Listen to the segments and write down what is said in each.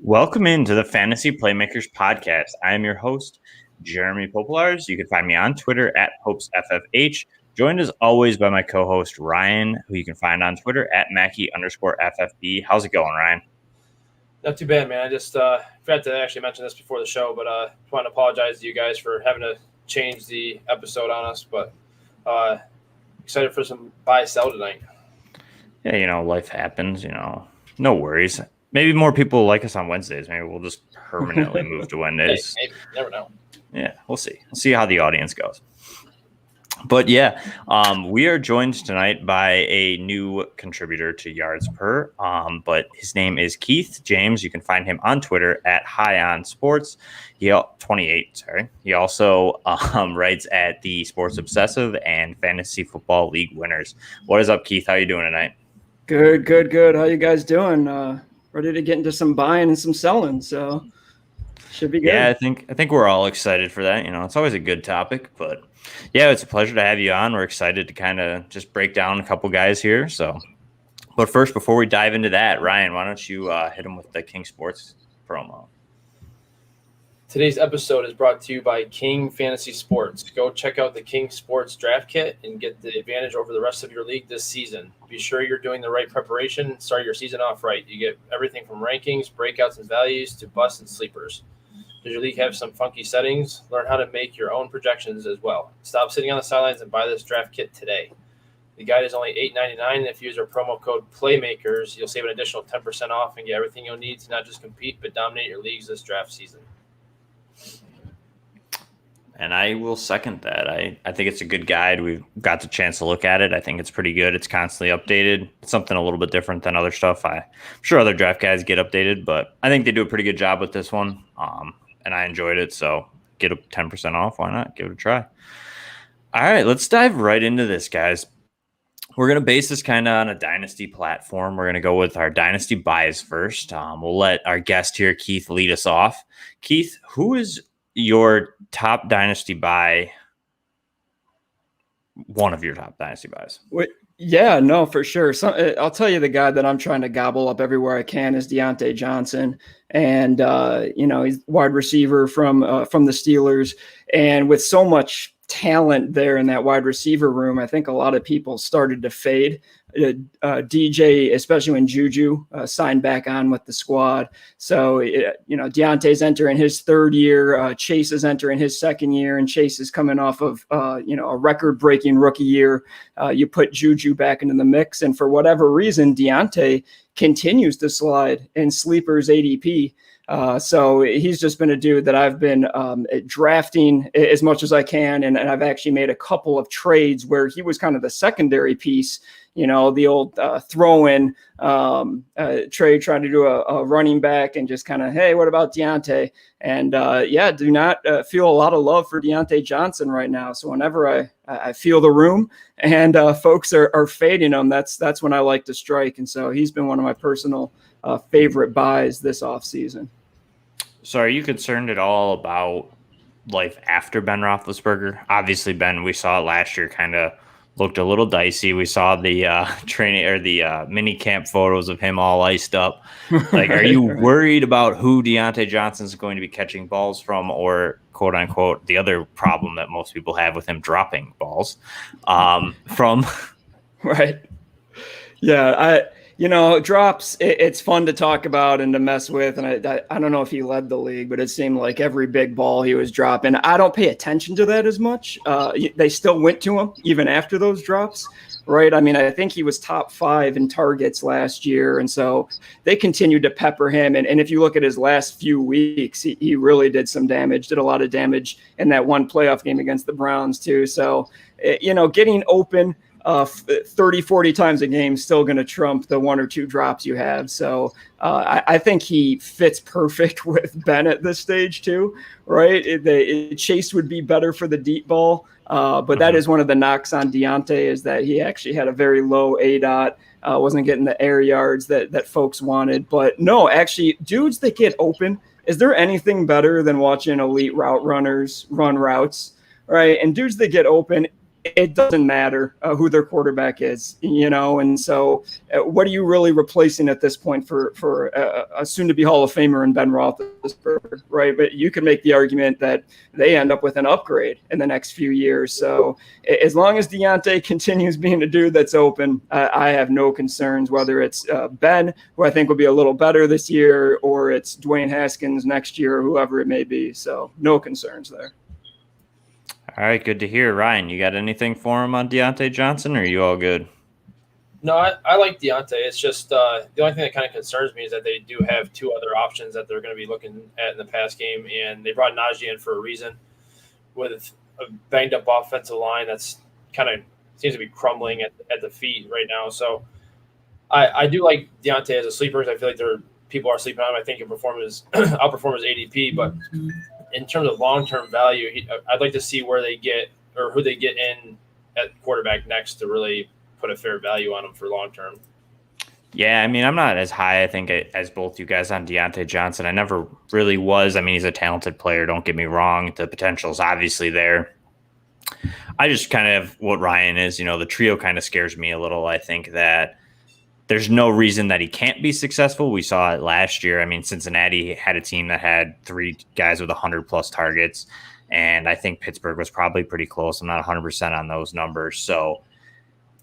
Welcome into the Fantasy Playmakers podcast. I am your host, Jeremy Popolars. You can find me on Twitter at PopesFFH, joined as always by my co-host, Ryan, who you can find on Twitter at Mackie_FFB. How's it going, Ryan? Not too bad, man. I just forgot to actually mention this before the show, but I want to apologize to you guys for having to change the episode on us, but excited for some buy-sell tonight. Yeah, life happens, no worries. Maybe more people like us on Wednesdays. Maybe we'll just permanently move to Wednesdays. Maybe. Never know. Yeah, we'll see. We'll see how the audience goes. But yeah, we are joined tonight by a new contributor to Yards Per, but his name is Keith James. You can find him on Twitter at HighOnSports. 28. Sorry. He also writes at the Sports Obsessive and Fantasy Football League Winners. What is up, Keith? How are you doing tonight? Good. How you guys doing? Ready to get into some buying and some selling, so should be good. Yeah, I think we're all excited for that. It's always a good topic, but yeah, it's a pleasure to have you on. We're excited to kind of just break down a couple guys here. So, but first, before we dive into that, Ryan, why don't you hit him with the King Sports promo? Today's episode is brought to you by King Fantasy Sports. Go check out the King Sports Draft Kit and get the advantage over the rest of your league this season. Be sure you're doing the right preparation. Start your season off right. You get everything from rankings, breakouts, and values to busts and sleepers. Does your league have some funky settings? Learn how to make your own projections as well. Stop sitting on the sidelines and buy this draft kit today. The guide is only $8.99, and if you use our promo code Playmakers, you'll save an additional 10% off and get everything you'll need to not just compete but dominate your leagues this draft season. And I will second that. I think it's a good guide. We've got the chance to look at it. I think it's pretty good. It's constantly updated. It's something a little bit different than other stuff. I'm sure other draft guides get updated, but I think they do a pretty good job with this one. And I enjoyed it. So get a 10% off. Why not? Give it a try. All right, let's dive right into this, guys. We're going to base this kind of on a Dynasty platform. We're going to go with our Dynasty buys first. We'll let our guest here, Keith, lead us off. Keith, who is your top Dynasty buy? One of your top Dynasty buys? Yeah, no, for sure. I'll tell you the guy that I'm trying to gobble up everywhere I can is Diontae Johnson. And, he's wide receiver from the Steelers. And with so much talent there in that wide receiver room, I think a lot of people started to fade. DJ, especially when Juju signed back on with the squad. So, Deontay's entering his third year. Chase is entering his second year, and Chase is coming off of, a record-breaking rookie year. You put Juju back into the mix, and for whatever reason, Deontay continues to slide in sleepers ADP. So he's just been a dude that I've been drafting as much as I can. And I've actually made a couple of trades where he was kind of the secondary piece, the old throw-in trade, trying to do a running back and just kind of, hey, what about Deontay? And do not feel a lot of love for Diontae Johnson right now. So whenever I feel the room and folks are fading him, that's when I like to strike. And so he's been one of my personal favorite buys this offseason. So are you concerned at all about life after Ben Roethlisberger? Obviously, Ben, we saw it last year, kind of looked a little dicey. We saw the training or the mini camp photos of him all iced up. Like, are you worried about who Diontae Johnson is going to be catching balls from, or quote unquote, the other problem that most people have with him dropping balls from? Right. Yeah. Drops, it's fun to talk about and to mess with. And I don't know if he led the league, but it seemed like every big ball he was dropping. I don't pay attention to that as much. They still went to him even after those drops, right? I mean, I think he was top 5 in targets last year. And so they continued to pepper him. And if you look at his last few weeks, he really did some damage, did a lot of damage in that one playoff game against the Browns too. So, getting open 30, 40 times a game still going to trump the 1 or 2 drops you have. So I think he fits perfect with Ben at this stage too, right? Chase would be better for the deep ball, but that is one of the knocks on Deontay is that he actually had a very low ADOT, wasn't getting the air yards that folks wanted. But no, actually, dudes that get open, is there anything better than watching elite route runners run routes, right? And dudes that get open, it doesn't matter who their quarterback is, and so what are you really replacing at this point for a soon-to-be Hall of Famer in Ben Roethlisberger, right? But you could make the argument that they end up with an upgrade in the next few years. So as long as Deontay continues being a dude that's open, I have no concerns, whether it's Ben, who I think will be a little better this year, or it's Dwayne Haskins next year, or whoever it may be. So no concerns there. All right, good to hear. Ryan, you got anything for him on Deontay Johnson, or are you all good? No, I like Deontay. It's just the only thing that kind of concerns me is that they do have two other options that they're going to be looking at in the pass game, and they brought Najee in for a reason with a banged-up offensive line that's kind of seems to be crumbling at the feet right now. So I do like Deontay as a sleeper. I feel like people are sleeping on him. I think he'll outperform his ADP, but in terms of long-term value, I'd like to see where they get or who they get in at quarterback next to really put a fair value on him for long-term. Yeah, I mean, I'm not as high, I think, as both you guys on Deontay Johnson. I never really was. I mean, he's a talented player. Don't get me wrong. The potential is obviously there. I just kind of what Ryan is, the trio kind of scares me a little. I think that there's no reason that he can't be successful. We saw it last year. I mean, Cincinnati had a team that had 3 guys with 100-plus targets, and I think Pittsburgh was probably pretty close. I'm not 100% on those numbers. So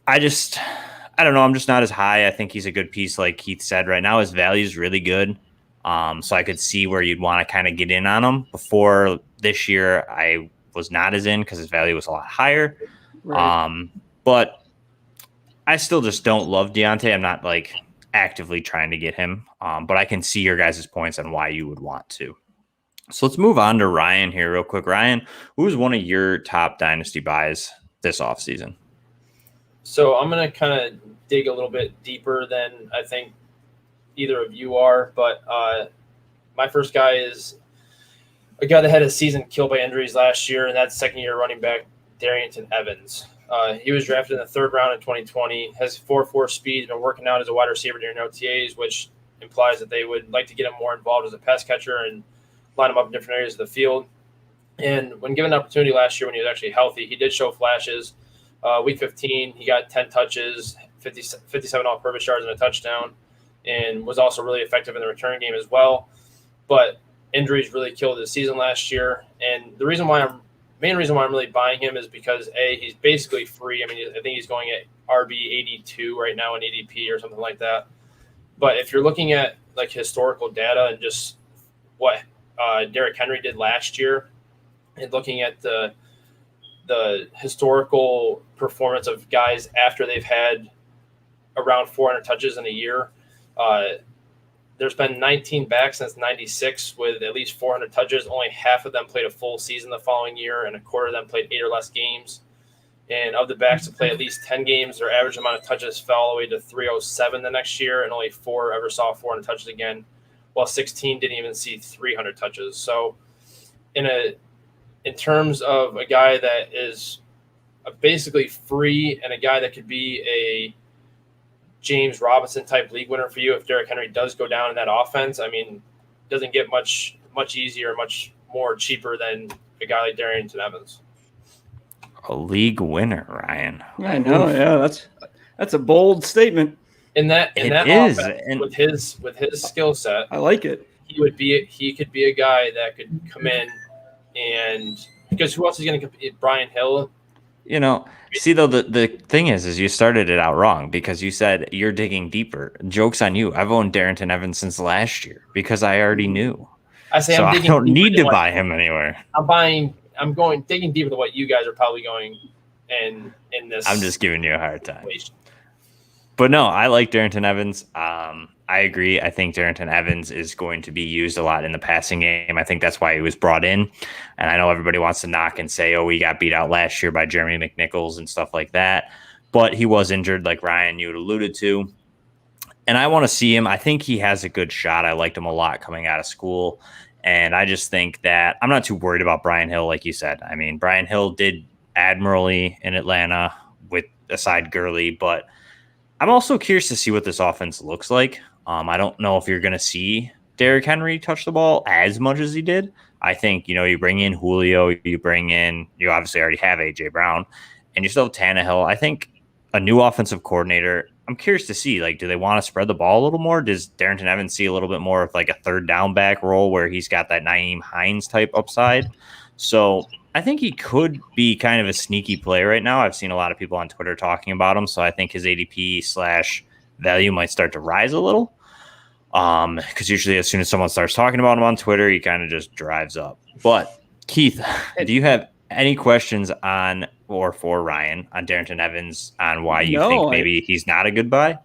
I don't know. I'm just not as high. I think he's a good piece, like Keith said. Right now, his value is really good. So I could see where you'd want to kind of get in on him. Before this year, I was not as in because his value was a lot higher. Right. But I still just don't love Deontay. I'm not like actively trying to get him, but I can see your guys' points on why you would want to. So let's move on to Ryan here real quick. Ryan, who's one of your top dynasty buys this offseason? So I'm going to kind of dig a little bit deeper than I think either of you are, but my first guy is a guy that had his season killed by injuries last year, and that's second-year running back Darrington Evans. He was drafted in the 3rd round in 2020, has 4.4 speed, been working out as a wide receiver during OTAs, which implies that they would like to get him more involved as a pass catcher and line him up in different areas of the field. And when given an opportunity last year when he was actually healthy, he did show flashes. Week 15, he got 10 touches, 57 all-purpose yards and a touchdown, and was also really effective in the return game as well. But injuries really killed his season last year. And the main reason why I'm really buying him is because, A, he's basically free. I mean, I think he's going at RB 82 right now in ADP or something like that. But if you're looking at like historical data and just what Derrick Henry did last year and looking at the historical performance of guys after they've had around 400 touches in a year, there's been 19 backs since 96 with at least 400 touches. Only half of them played a full season the following year, and a quarter of them played 8 or less games. And of the backs that play at least 10 games, their average amount of touches fell all the way to 307 the next year, and only 4 ever saw 400 touches again, while 16 didn't even see 300 touches. So in terms of a guy that is basically free and a guy that could be a James Robinson type league winner for you if Derrick Henry does go down in that offense, I mean, doesn't get much easier, much more cheaper than a guy like Darrington Evans. A league winner, Ryan. I know. Yeah, that's a bold statement. In that offense, with his skill set, I like it. He could be a guy that could come in, and because who else is going to compete? Brian Hill. See, though, the thing is you started it out wrong because you said you're digging deeper. Joke's on you. I've owned Darrington Evans since last year because I already knew. I don't need to buy him anywhere. I'm going digging deeper than what you guys are probably going in this. I'm just giving you a hard time. But no, I like Darrington Evans. I agree. I think Darrington Evans is going to be used a lot in the passing game. I think that's why he was brought in. And I know everybody wants to knock and say, oh, he got beat out last year by Jeremy McNichols and stuff like that. But he was injured, like Ryan, you had alluded to. And I want to see him. I think he has a good shot. I liked him a lot coming out of school. And I just think that I'm not too worried about Brian Hill, like you said. I mean, Brian Hill did admirably in Atlanta with aside Gurley, but I'm also curious to see what this offense looks like. I don't know if you're going to see Derrick Henry touch the ball as much as he did. I think, you bring in Julio, you obviously already have A.J. Brown, and you still have Tannehill. I think a new offensive coordinator, I'm curious to see, like, do they want to spread the ball a little more? Does Darrington Evans see a little bit more of like a third down back role where he's got that Nyheim Hines type upside? So I think he could be kind of a sneaky play right now. I've seen a lot of people on Twitter talking about him, so I think his ADP / value might start to rise a little. Because usually as soon as someone starts talking about him on Twitter, he kind of just drives up. But Keith, do you have any questions on or for Ryan on Darrington Evans on why you think maybe he's not a good buy?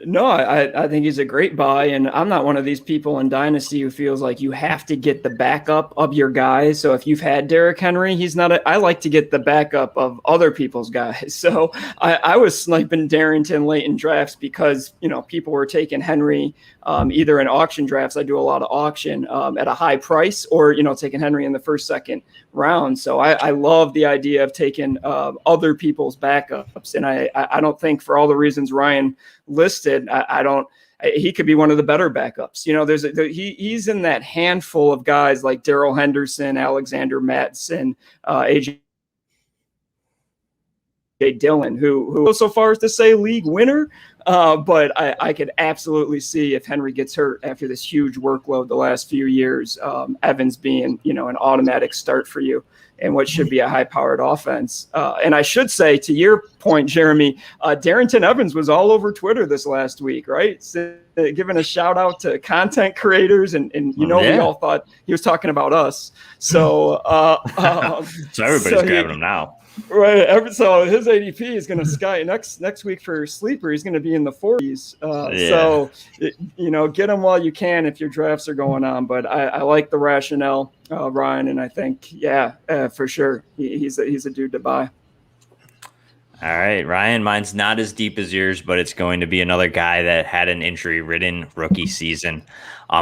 No, I think he's a great buy, and I'm not one of these people in Dynasty who feels like you have to get the backup of your guys. So if you've had Derrick Henry, he's not. I like to get the backup of other people's guys. So I was sniping Darrington late in drafts because people were taking Henry either in auction drafts. I do a lot of auction at a high price, or taking Henry in the first, second round. So I love the idea of taking other people's backups, and I don't think, for all the reasons Ryan listed, he could be one of the better backups. He's in that handful of guys like Darrell Henderson, Alexander Mattison, AJ Dillon, who goes so far as to say league winner. But I could absolutely see, if Henry gets hurt after this huge workload the last few years, Evans being, an automatic start for you and what should be a high-powered offense. And I should say, to your point, Jeremy, Darrington Evans was all over Twitter this last week, right? So, giving a shout-out to content creators, and we all thought he was talking about us. So, so everybody's grabbing him now. Right. So his ADP is going to sky next week for sleeper. He's going to be in the 40s. So, get him while you can if your drafts are going on. But I like the rationale, Ryan, and I think, for sure, he's a dude to buy. All right, Ryan, mine's not as deep as yours, but it's going to be another guy that had an injury-ridden rookie season.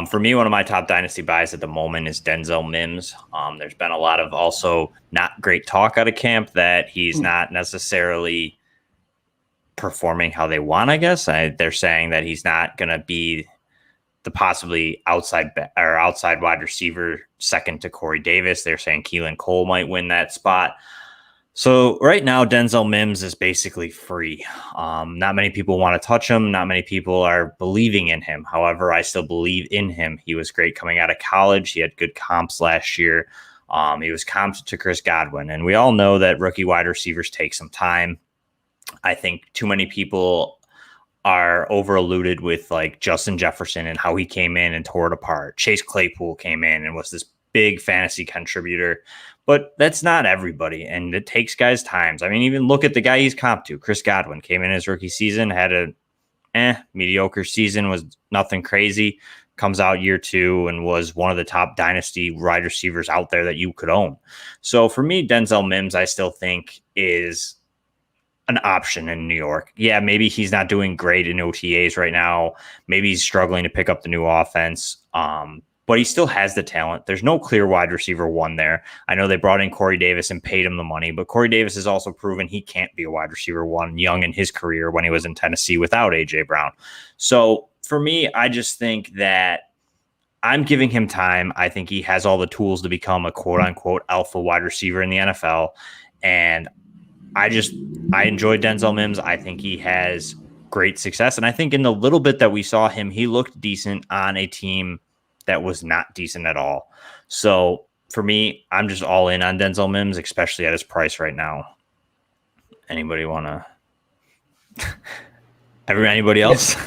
For me, one of my top dynasty buys at the moment is Denzel Mims. There's been a lot of also not great talk out of camp that he's not necessarily performing how they want, I guess. They're saying that he's not going to be the possibly outside wide receiver second to Corey Davis. They're saying Keelan Cole might win that spot. So right now, Denzel Mims is basically free. Not many people want to touch him. Not many people are believing in him. However, I still believe in him. He was great coming out of college. He had good comps last year. He was comped to Chris Godwin. And we all know that rookie wide receivers take some time. I think too many people are over-alluded with like Justin Jefferson and how he came in and tore it apart. Chase Claypool came in and was this big fantasy contributor. But that's not everybody, and it takes guys times. I mean, even look at the guy he's comped to. Chris Godwin came in his rookie season, had a mediocre season, was nothing crazy. Comes out year two and was one of the top dynasty wide receivers out there that you could own. So for me, Denzel Mims, I still think is an option in New York. Yeah, maybe he's not doing great in OTAs right now. Maybe he's struggling to pick up the new offense. But he still has the talent. There's no clear wide receiver one there. I know they brought in Corey Davis and paid him the money, but Corey Davis has also proven he can't be a wide receiver one young in his career when he was in Tennessee without A.J. Brown. So for me, I just think that I'm giving him time. I think he has all the tools to become a quote-unquote alpha wide receiver in the NFL. And I enjoy Denzel Mims. I think he has great success. And I think in the little bit that we saw him, he looked decent on a team that was not decent at all. So for me, I'm just all in on Denzel Mims, especially at his price right now. Anybody want to? Anybody else?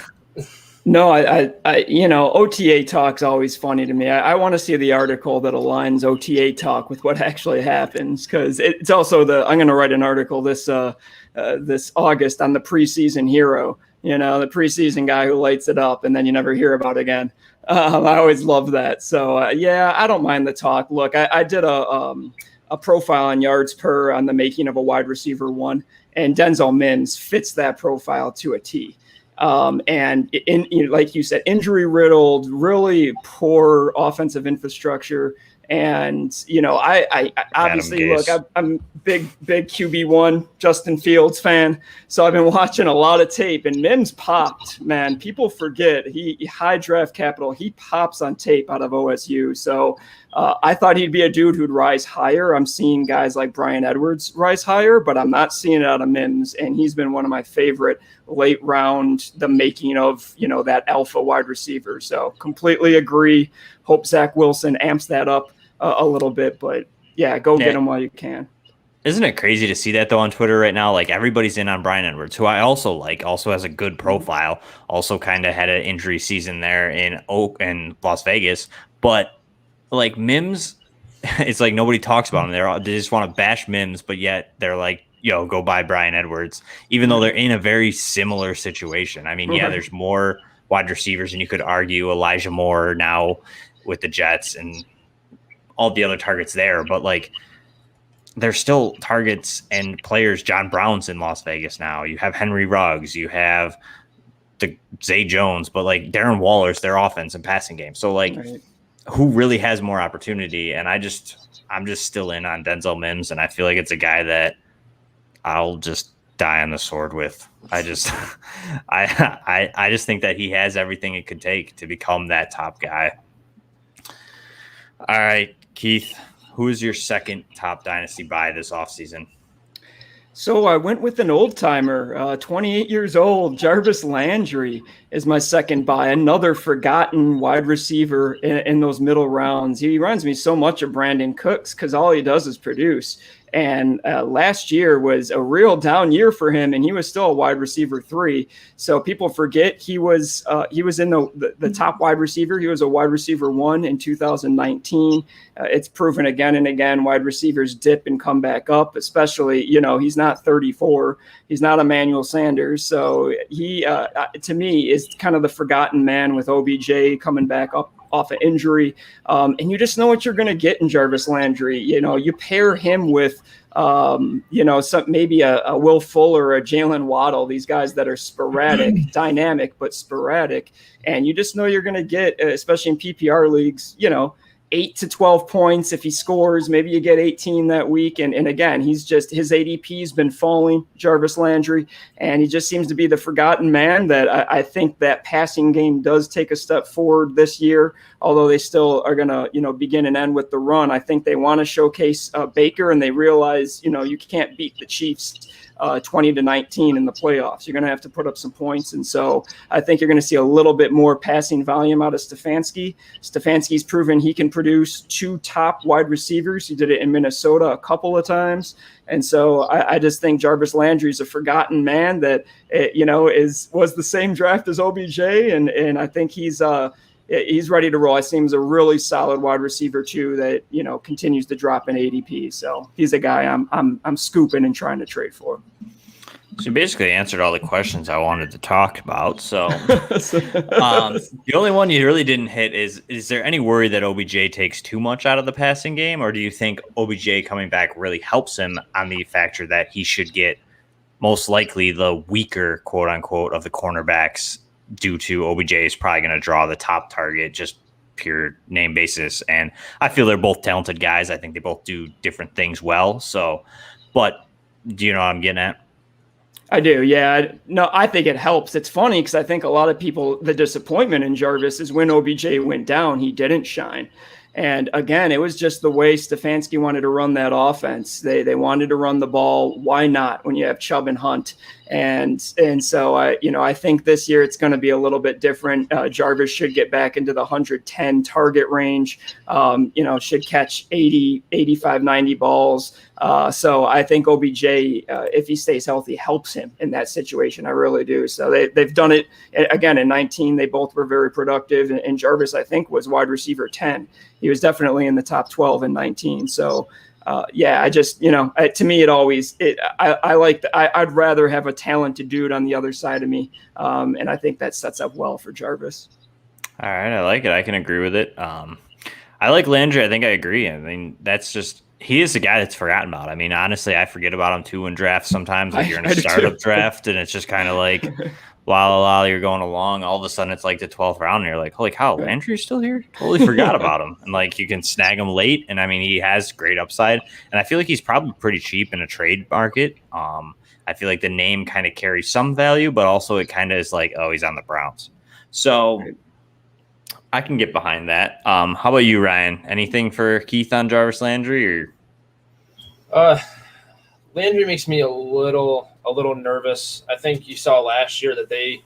No, I OTA talk's always funny to me. I want to see the article that aligns OTA talk with what actually happens, because it's also I'm going to write an article this August on the preseason hero. The preseason guy who lights it up and then you never hear about again. I always love that. So I don't mind the talk. Look, I did a profile on yards per on the making of a wide receiver one, and Denzel Mims fits that profile to a T. And like you said, injury riddled, really poor offensive infrastructure. And, I obviously I'm big QB1 Justin Fields fan. So I've been watching a lot of tape, and Mims popped, man. People forget he high draft capital. He pops on tape out of OSU. So I thought he'd be a dude who'd rise higher. I'm seeing guys like Brian Edwards rise higher, but I'm not seeing it out of Mims. And he's been one of my favorite late round, the making of, that alpha wide receiver. So completely agree. Hope Zach Wilson amps that up a little bit, but yeah, go get him while you can. Isn't it crazy to see that though on Twitter right now? Like everybody's in on Brian Edwards, who I also like, also has a good profile, also kind of had an injury season there in Las Vegas. But like Mims, it's like nobody talks about him. They just want to bash Mims, but yet they're like, yo, go buy Brian Edwards, even though they're in a very similar situation. I mean, yeah, there's more wide receivers, and you could argue Elijah Moore now with the Jets and all the other targets there, but like, there's still targets and players. John Brown's in Las Vegas now. You have Henry Ruggs. You have the Zay Jones, but like Darren Waller's their offense and passing game. So like, who really has more opportunity? And I'm just still in on Denzel Mims, and I feel like it's a guy that I'll just die on the sword with. I just think that he has everything it could take to become that top guy. All right, Keith. Who is your second top dynasty buy this offseason? So I went with an old timer, 28 years old. Jarvis Landry is my second buy, another forgotten wide receiver in those middle rounds. He reminds me so much of Brandon Cooks because all he does is produce. And last year was a real down year for him, and he was still a wide receiver 3. So people forget he was in the top wide receiver. He was a wide receiver 1 in 2019. It's proven again and again wide receivers dip and come back up, especially, he's not 34. He's not Emmanuel Sanders. So he, to me, is kind of the forgotten man with OBJ coming back up off an injury. And you just know what you're going to get in Jarvis Landry. You pair him with, maybe a Will Fuller or a Jalen Waddle, these guys that are sporadic, dynamic, but sporadic. And you just know you're going to get, especially in PPR leagues, 8 to 12 points if he scores. Maybe you get 18 that week. And again, his ADP has been falling, Jarvis Landry, and he just seems to be the forgotten man that I think that passing game does take a step forward this year, although they still are going to, begin and end with the run. I think they want to showcase Baker, and they realize, you can't beat the Chiefs 20-19 in the playoffs. You're going to have to put up some points. And so I think you're going to see a little bit more passing volume out of Stefanski. Stefanski's proven he can produce 2 top wide receivers. He did it in Minnesota a couple of times. And so I just think Jarvis Landry is a forgotten man that, was the same draft as OBJ. And I think he's ready to roll. I see him as a really solid wide receiver too that, continues to drop in ADP. So he's a guy I'm scooping and trying to trade for. So you basically answered all the questions I wanted to talk about. So the only one you really didn't hit is there any worry that OBJ takes too much out of the passing game, or do you think OBJ coming back really helps him on the factor that he should get most likely the weaker quote unquote of the cornerbacks due to OBJ is probably going to draw the top target, just pure name basis. And I feel they're both talented guys. I think they both do different things well. So, but do you know what I'm getting at? I do. Yeah. No, I think it helps. It's funny because I think a lot of people, the disappointment in Jarvis is when OBJ went down, he didn't shine. And again, it was just the way Stefanski wanted to run that offense. They wanted to run the ball. Why not when you have Chubb and Hunt? And so I think this year it's going to be a little bit different. Jarvis should get back into the 110 target range. Should catch 80, 85, 90 balls. So I think OBJ, if he stays healthy, helps him in that situation. I really do. So they've done it again in 19. They both were very productive. And Jarvis, I think, was wide receiver 10. He was definitely in the top 12 in 19. So I just, to me, I'd rather have a talented dude on the other side of me. And I think that sets up well for Jarvis. All right. I like it. I can agree with it. I like Landry. I think I agree. I mean, he is a guy that's forgotten about. I mean, honestly, I forget about him too in drafts sometimes. Like you're in a startup draft and it's just kind of like, while you're going along, all of a sudden it's like the 12th round and you're like, holy cow, Landry's still here? Totally forgot about him. And like you can snag him late. And I mean, he has great upside. And I feel like he's probably pretty cheap in a trade market. I feel like the name kind of carries some value, but also it kind of is like, oh, he's on the Browns. So I can get behind that. How about you, Ryan? Anything for Keith on Jarvis Landry? Or Landry makes me a little nervous. I think you saw last year that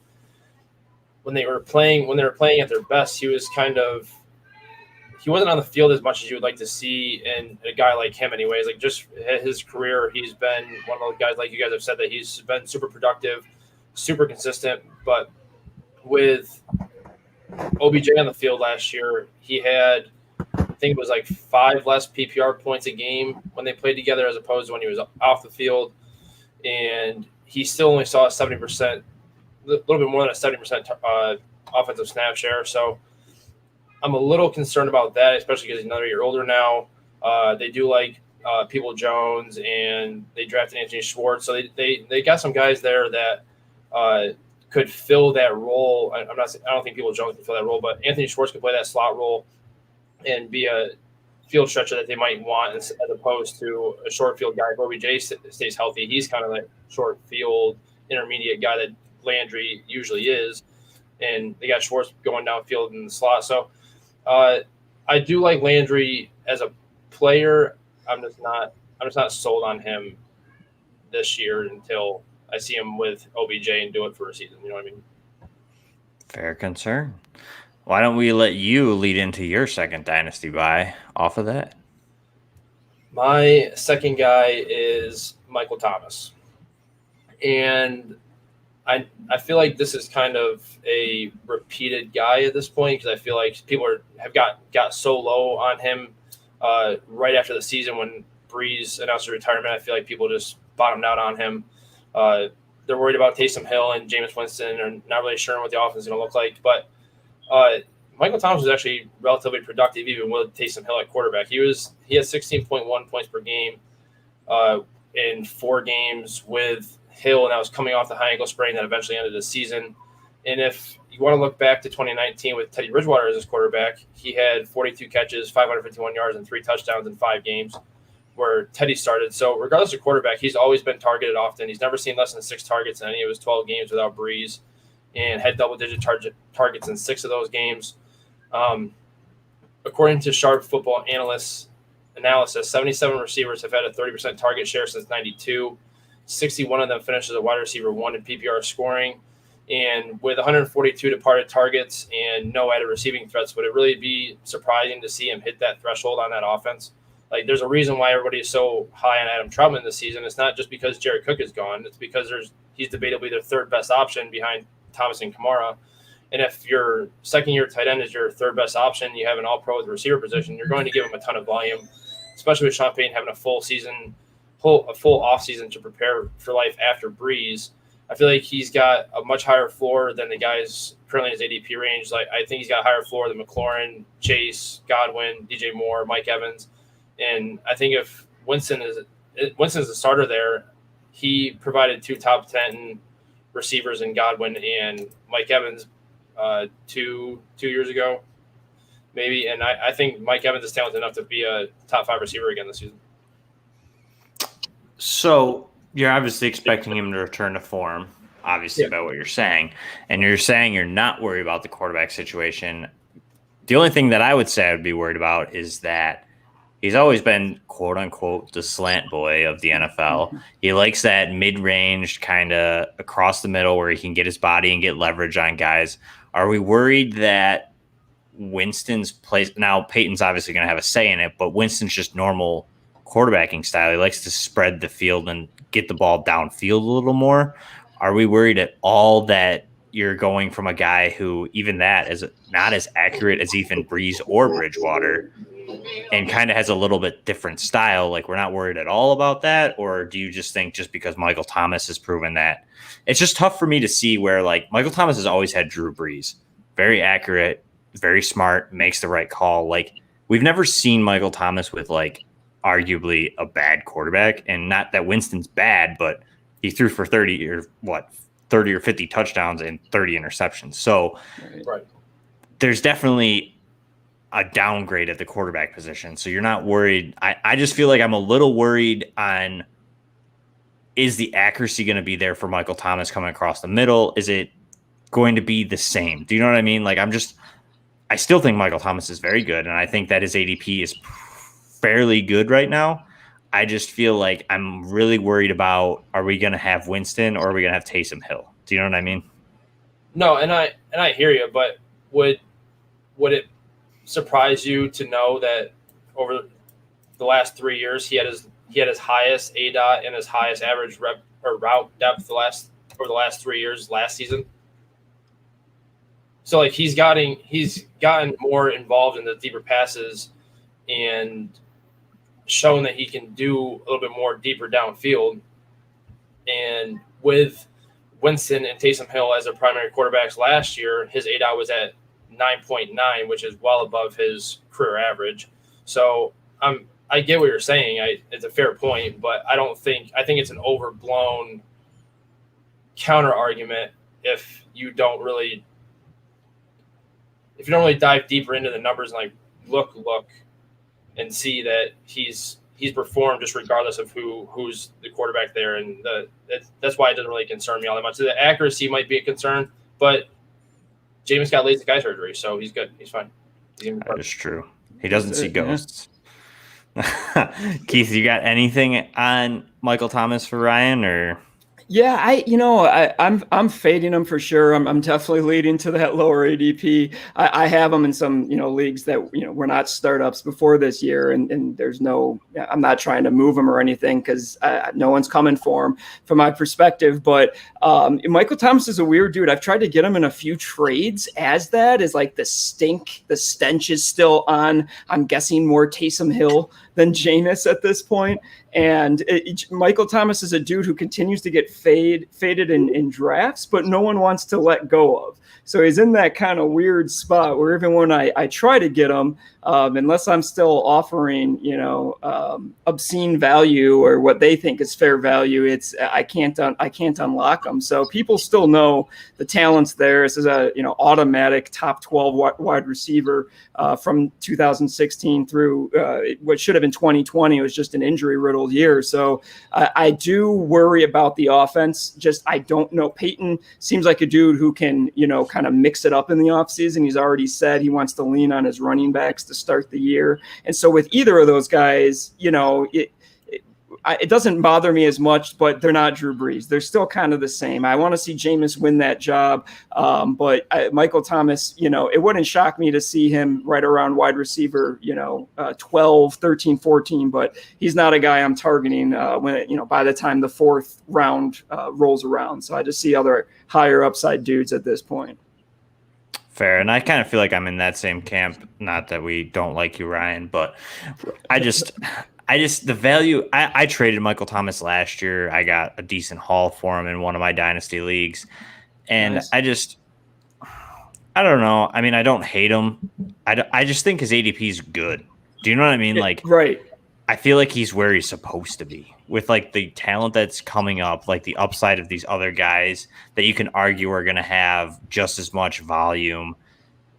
when they were playing at their best, he wasn't on the field as much as you would like to see in a guy like him anyways. Like just his career, he's been one of those guys, like you guys have said, that he's been super productive, super consistent. But with OBJ on the field last year, he had, I think it was like 5 less PPR points a game when they played together as opposed to when he was off the field. And he still only saw a 70%, a little bit more than a 70% offensive snap share. So I'm a little concerned about that, especially because he's another year older now. They do like People Jones, and they drafted Anthony Schwartz. So they got some guys there that could fill that role. I don't think People Jones can fill that role, but Anthony Schwartz could play that slot role and be a field stretcher that they might want, as opposed to a short field guy. If OBJ stays healthy, he's kind of like short field intermediate guy that Landry usually is, and they got Schwartz going downfield in the slot. So I do like Landry as a player. I'm just not sold on him this year until I see him with OBJ and do it for a season. You know what I mean? Fair concern. Why don't we let you lead into your second dynasty buy off of that? My second guy is Michael Thomas. And I feel like this is kind of a repeated guy at this point, because I feel like people have got so low on him right after the season when Breeze announced his retirement. I feel like people just bottomed out on him. They're worried about Taysom Hill and Jameis Winston, and not really sure what the offense is going to look like. But Michael Thomas was actually relatively productive even with Taysom Hill at quarterback. He had 16.1 points per game in 4 games with Hill, and that was coming off the high ankle sprain that eventually ended the season. And if you want to look back to 2019 with Teddy Bridgewater as his quarterback, he had 42 catches, 551 yards, and 3 touchdowns in 5 games where Teddy started. So regardless of quarterback, he's always been targeted often. He's never seen less than 6 targets in any of his 12 games without Breeze, and had double-digit targets in 6 of those games. According to Sharp Football Analysis, 77 receivers have had a 30% target share since 92. 61 of them finished as a wide receiver 1 in PPR scoring. And with 142 departed targets and no added receiving threats, would it really be surprising to see him hit that threshold on that offense? Like, there's a reason why everybody is so high on Adam Troutman this season. It's not just because Jared Cook is gone. It's because he's debatably their third best option behind Thomas and Kamara. And if your second-year tight end is your third best option, you have an all-pro at the receiver position, you're going to give him a ton of volume, especially with Sean Payton having a full off season to prepare for life after Breeze. I feel like he's got a much higher floor than the guys currently in his ADP range. Like, I think he's got a higher floor than McLaurin, Chase, Godwin, DJ Moore, Mike Evans. And I think if Winston's the starter there, he provided 2 top 10 receivers in Godwin and Mike Evans 2 years ago, maybe. And I think Mike Evans is talented enough to be a top 5 receiver again this season. So you're obviously expecting him to return to form, obviously, by what you're saying. And you're saying you're not worried about the quarterback situation. The only thing that I would say I would be worried about is that he's always been, quote unquote, the slant boy of the NFL. He likes that mid-range kind of across the middle where he can get his body and get leverage on guys. Are we worried that Winston's place now? Peyton's obviously going to have a say in it, but Winston's just normal quarterbacking style. He likes to spread the field and get the ball downfield a little more. Are we worried at all that you're going from a guy who even that is not as accurate as even Breeze or Bridgewater, and kind of has a little bit different style? Like, we're not worried at all about that? Or do you just think just because Michael Thomas has proven that? It's just tough for me to see where, like, Michael Thomas has always had Drew Brees. Very accurate, very smart, makes the right call. Like, we've never seen Michael Thomas with, like, arguably a bad quarterback. And not that Winston's bad, but he threw for 30 or 50 touchdowns and 30 interceptions. So right. There's definitely a downgrade at the quarterback position. So you're not worried. I just feel like I'm a little worried on, is the accuracy going to be there for Michael Thomas coming across the middle? Is it going to be the same? Do you know what I mean? Like, I still think Michael Thomas is very good, and I think that his ADP is fairly good right now. I just feel like I'm really worried about, are we going to have Winston or are we going to have Taysom Hill? Do you know what I mean? No, and I hear you, but would it surprise you to know that over the last 3 years he had his highest ADOT and his highest average rep or route depth over the last 3 years last season? So like he's gotten more involved in the deeper passes and shown that he can do a little bit more deeper downfield. And with Winston and Taysom Hill as their primary quarterbacks last year, his ADOT was at 9.9, which is well above his career average. So I get what you're saying. It's a fair point, but I think it's an overblown counter argument if you don't really dive deeper into the numbers and like look and see that he's performed just regardless of who's the quarterback there, and that's why it doesn't really concern me all that much. The accuracy might be a concern, but Jameis got LASIK eye surgery, so he's good. He's fine. That is true. He doesn't see ghosts. Keith, you got anything on Michael Thomas for Ryan, or? Yeah, I'm fading him for sure. I'm definitely leading to that lower ADP. I have him in some leagues that were not startups before this year, and there's I'm not trying to move him or anything because no one's coming for him from my perspective. But Michael Thomas is a weird dude. I've tried to get him in a few trades as that is like the stench is still on. I'm guessing more Taysom Hill than Jameis at this point. And Michael Thomas is a dude who continues to get faded in drafts, but no one wants to let go of. So he's in that kind of weird spot where even when I try to get him, unless I'm still offering, obscene value or what they think is fair value, I can't unlock them. So people still know the talent's there. This is a automatic top 12 wide receiver from 2016 through what should have been 2020. It was just an injury riddled year. So I do worry about the offense. Just I don't know. Peyton seems like a dude who can kind of mix it up in the offseason. He's already said he wants to lean on his running backs to start the year. And so with either of those guys, it doesn't bother me as much, but they're not Drew Brees. They're still kind of the same. I want to see Jameis win that job. But Michael Thomas, it wouldn't shock me to see him right around wide receiver, 12, 13, 14, but he's not a guy I'm targeting when, by the time the fourth round rolls around. So I just see other higher upside dudes at this point. Fair. And I kind of feel like I'm in that same camp. Not that we don't like you, Ryan, but I just the value. I traded Michael Thomas last year. I got a decent haul for him in one of my dynasty leagues. And nice. I don't know. I mean, I don't hate him. I just think his ADP is good. Do you know what I mean? Like, right. I feel like he's where he's supposed to be with like the talent that's coming up, like the upside of these other guys that you can argue are going to have just as much volume.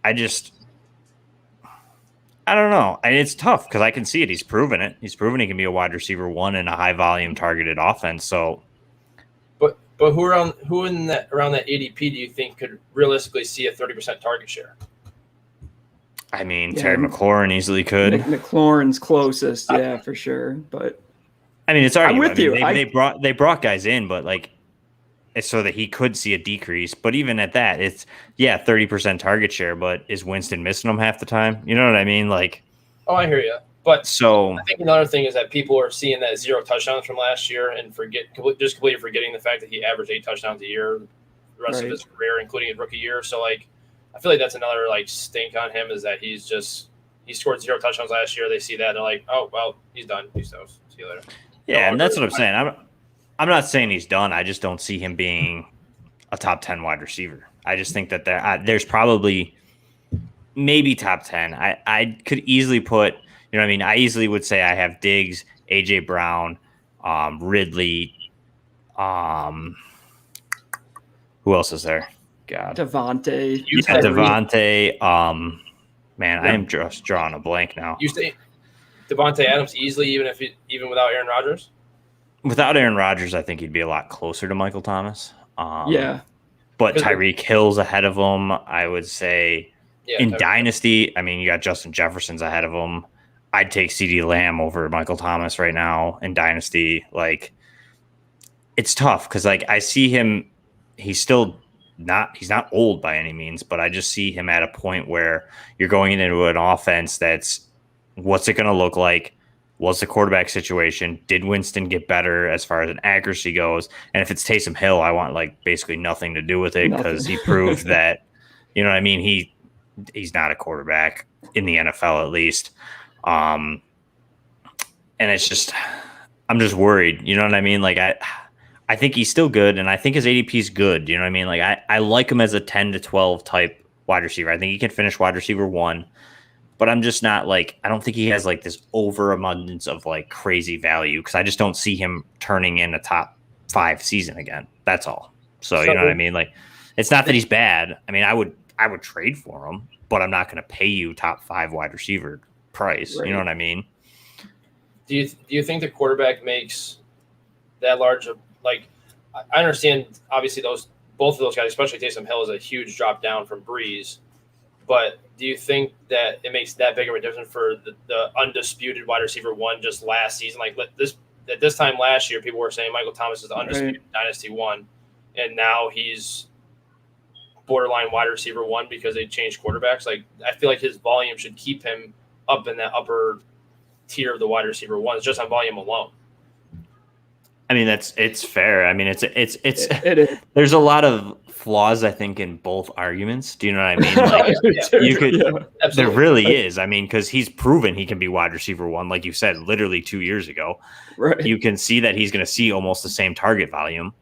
I don't know. And it's tough because I can see it. He's proven it. He's proven he can be a wide receiver one in a high volume targeted offense. So, but around that ADP do you think could realistically see a 30% target share? I mean, Terry McLaurin easily could. McLaurin's closest, for sure. But I mean, it's arguable. I'm with you. They brought guys in, but like it's so that he could see a decrease. But even at that, it's 30% target share. But is Winston missing them half the time? You know what I mean? Like, oh, I hear you. But so I think another thing is that people are seeing that 0 touchdowns from last year and completely forgetting the fact that he averaged 8 touchdowns a year the rest of his career, including his rookie year. So like, I feel like that's another like stink on him is that he scored 0 touchdowns last year. They see that and they're like, oh well, he's done. See you later. Yeah, and that's what I'm saying. I'm not saying he's done. I just don't see him being a top 10 wide receiver. I just think that there's probably maybe top 10. I could easily put, I easily would say I have Diggs, AJ Brown, Ridley. Who else is there? God. Devontae. Devontae. Man, I am just drawing a blank now. You say Devontae Adams easily, even without Aaron Rodgers? Without Aaron Rodgers, I think he'd be a lot closer to Michael Thomas. Yeah. But Tyreek Hill's ahead of him. I would say Yeah, in Dynasty, I mean, you got Justin Jefferson's ahead of him. I'd take CeeDee Lamb over Michael Thomas right now in Dynasty. Like, it's tough because like I see him, he's not old by any means, but I just see him at a point where you're going into an offense that's what's it going to look like? What's the quarterback situation? Did Winston get better as far as an accuracy goes? And if it's Taysom Hill, I want like basically nothing to do with it because he proved that, you know what I mean? He's not a quarterback in the NFL at least. And it's just, I'm just worried. You know what I mean? Like I think he's still good, and I think his ADP is good. You know what I mean? Like I like him as a 10 to 12 type wide receiver. I think he can finish wide receiver 1, but I'm just not like, I don't think he has like this overabundance of like crazy value because I just don't see him turning in a top 5 season again. That's all. So you know what I mean? Like, it's not that he's bad. I mean, I would trade for him, but I'm not going to pay you top 5 wide receiver price. Right. You know what I mean? Do you think the quarterback makes that large of, like, I understand obviously both of those guys, especially Taysom Hill, is a huge drop down from Breeze, but do you think that it makes that big of a difference for the undisputed wide receiver 1 just last season? Like at this time last year, people were saying Michael Thomas is the undisputed Dynasty 1, and now he's borderline wide receiver 1 because they changed quarterbacks. Like, I feel like his volume should keep him up in that upper tier of the wide receiver 1s just on volume alone. I mean, it's fair. I mean, it is. There's a lot of flaws, I think, in both arguments. Do you know what I mean? Like, there really is. I mean, because he's proven he can be wide receiver 1, like you said, literally 2 years ago. Right. You can see that he's going to see almost the same target volume.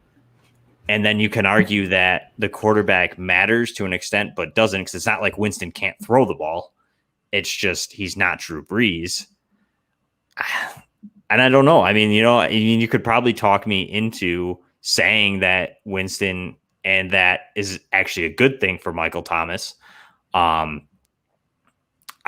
And then you can argue that the quarterback matters to an extent, but doesn't, because it's not like Winston can't throw the ball. It's just he's not Drew Brees. And I don't know. I mean, you could probably talk me into saying that Winston and that is actually a good thing for Michael Thomas. I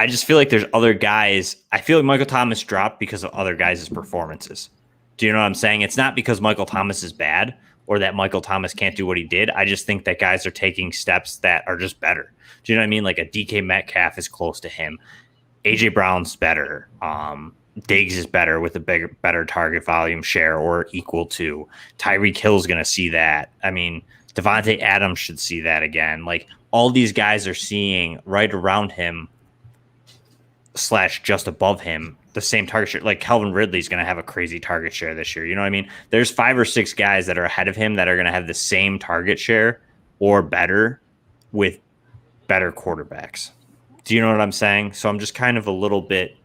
just feel like there's other guys. I feel like Michael Thomas dropped because of other guys' performances. Do you know what I'm saying? It's not because Michael Thomas is bad or that Michael Thomas can't do what he did. I just think that guys are taking steps that are just better. Do you know what I mean? Like a DK Metcalf is close to him. AJ Brown's better. Diggs is better with a better target volume share or equal to. Tyreek Hill's going to see that. I mean, Devontae Adams should see that again. Like, all these guys are seeing right around him / just above him the same target share. Like, Calvin Ridley's going to have a crazy target share this year. You know what I mean? There's 5 or 6 guys that are ahead of him that are going to have the same target share or better with better quarterbacks. Do you know what I'm saying? So I'm just kind of a little bit.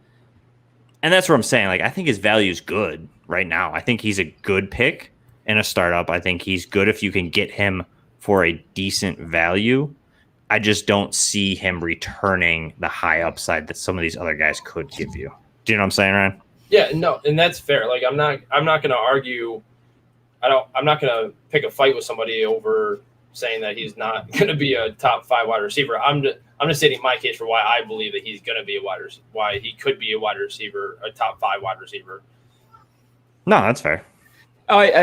And that's what I'm saying. Like, I think his value is good right now. I think he's a good pick in a startup. I think he's good if you can get him for a decent value. I just don't see him returning the high upside that some of these other guys could give you. Do you know what I'm saying, Ryan? Yeah, no, and that's fair. Like, I'm not going to argue. I'm not going to pick a fight with somebody over saying that he's not going to be a top 5 wide receiver. I'm just stating my case for why I believe that he's going to be a wide receiver, why he could be a wide receiver, a top 5 wide receiver. No, that's fair. I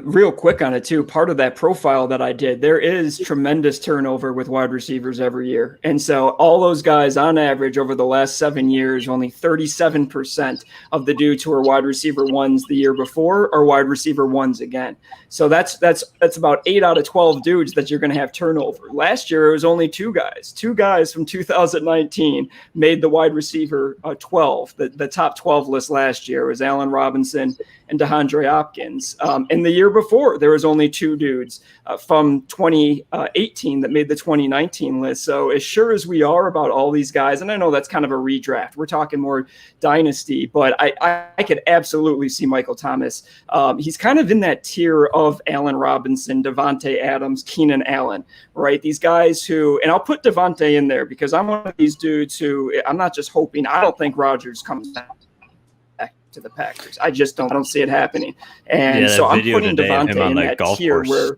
real quick on it too. Part of that profile that I did, there is tremendous turnover with wide receivers every year. And so all those guys on average over the last 7 years, only 37% of the dudes who are wide receiver 1s the year before are wide receiver 1s again. So that's about 8 out of 12 dudes that you're going to have turnover. Last year, it was only 2 guys. 2 guys from 2019 made the wide receiver 12. The top 12 list last year was Allen Robinson and DeAndre Hopkins. And the year before, there was only 2 dudes from 2018 that made the 2019 list. So as sure as we are about all these guys, and I know that's kind of a redraft, we're talking more Dynasty, but I could absolutely see Michael Thomas. He's kind of in that tier of Allen Robinson, Devontae Adams, Keenan Allen, right? These guys who, and I'll put Devontae in there because I'm one of these dudes who, I'm not just hoping, I don't think Rodgers comes back to the Packers. I don't see it happening. And so I'm putting Devontae in that tier where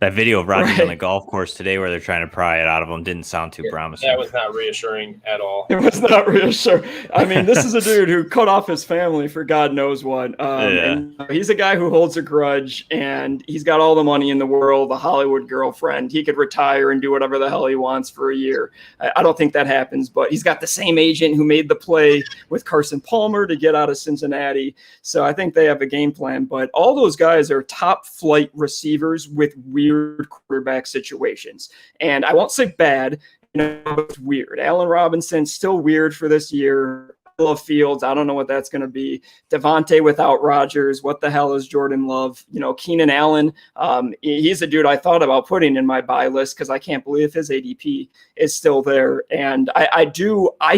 That video of Rodgers on the Right. golf course today where they're trying to pry it out of him didn't sound too promising. That was not reassuring at all. It was not reassuring. I mean, this is a dude who cut off his family for God knows what. Yeah. And he's a guy who holds a grudge, and he's got all the money in the world, the Hollywood girlfriend. He could retire and do whatever the hell he wants for a year. I don't think that happens, but he's got the same agent who made the play with Carson Palmer to get out of Cincinnati. So I think they have a game plan. But all those guys are top flight receivers with weird quarterback situations. And I won't say bad. It's weird. Allen Robinson's still weird for this year. I love Fields. I don't know what that's going to be. Devontae without Rodgers. What the hell is Jordan Love? Keenan Allen. He's a dude I thought about putting in my buy list because I can't believe his ADP is still there. And I